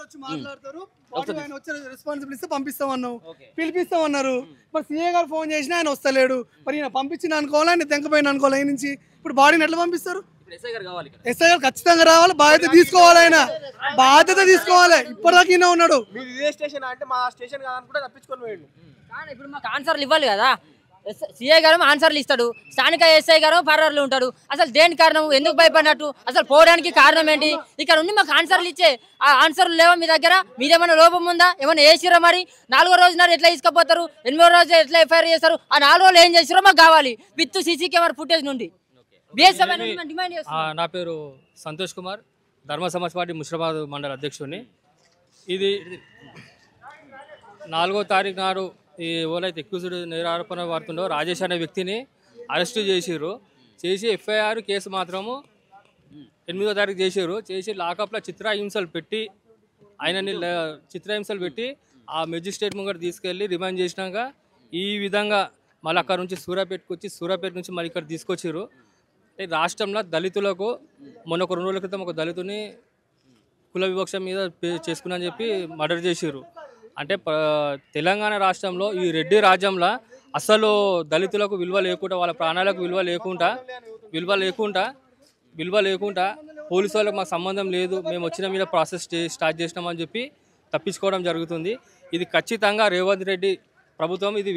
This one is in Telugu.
వచ్చి మాట్లాడతారు, ఆయన వచ్చి రెస్పాన్సిబిలిటీ ఇస్తే పంపిస్తామన్నావు, పిలిపిస్తామన్నారు. మరి సీఏ గారు ఫోన్ చేసినా ఆయన వస్తలేడు. మరి ఈయన పంపించిన అనుకోవాలా, ఆయన తెంకపోయిన అనుకోవాలి. ఆయన నుంచి ఇప్పుడు బాడీని ఎట్లా పంపిస్తారు? ఎస్ఐ గారు ఖచ్చితంగా రావాలి, బాధ్యత తీసుకోవాలి. ఆయన బాధ్యత తీసుకోవాలి. ఇప్పటిదాకా ఈయన ఉన్నాడు. ఇప్పుడు మాకు ఆన్సర్లు ఇవ్వాలి కదా. సీఏ గారు ఆన్సర్లు ఇస్తాడు, స్థానిక ఎస్ఐ గారు పర్వాలు ఉంటాడు. అసలు దేని కారణం, ఎందుకు భయపడినట్టు, అసలు పోవడానికి కారణం ఏంటి? ఇక్కడ ఉండి మాకు ఆన్సర్లు ఇచ్చే ఆ ఆన్సర్లు లేవా మీ దగ్గర? మీదేమైనా లోపం ఉందా? ఏమైనా వేసిరా? మరి 4వ రోజున ఎట్లా తీసుకుపోతారు, 8వ రోజు ఎట్లా ఎఫ్ఐఆర్ చేస్తారు? ఆ 4 రోజులు ఏం చేసిరో మాకు కావాలి, విత్ సీసీ కెమెరా ఫుటేజ్ నుండి. నా పేరు సంతోష్ కుమార్, ధర్మ సమాజ్ పార్టీ ముషిరాబాద్ మండల అధ్యక్షుడిని. ఇది 4వ తారీఖు నాడు ఈ ఎవరైతే ఎక్యూజ్డ్ నేరారోపణ పడుతుండో రాజేష్ అనే వ్యక్తిని అరెస్టు చేసి ఎఫ్ఐఆర్ కేసు మాత్రము 8వ తారీఖు చేసి లాకప్లో చిత్రహింసలు పెట్టి ఆ మెజిస్ట్రేట్ ముంగట తీసుకెళ్ళి రిమాండ్ చేసినాక ఈ విధంగా మళ్ళీ అక్కడ నుంచి సూర్యాపేట నుంచి మళ్ళీ ఇక్కడ తీసుకొచ్చారు. రాష్ట్రంలో దళితులకు మొన్న ఒక 2 రోజుల క్రితం ఒక దళితుని కుల వివక్ష మీద చేసుకున్నా అని చెప్పి మర్డర్ చేసారు. అంటే తెలంగాణ రాష్ట్రంలో ఈ రెడ్డి రాజ్యంలో అసలు దళితులకు విలువ లేకుండా, వాళ్ళ ప్రాణాలకు విలువ లేకుండా పోలీసు వాళ్ళకి మాకు సంబంధం లేదు, మేము వచ్చిన మీద ప్రాసెస్ స్టార్ట్ చేసినామని చెప్పి తప్పించుకోవడం జరుగుతుంది. ఇది ఖచ్చితంగా రేవంత్ రెడ్డి ప్రభుత్వం ఇది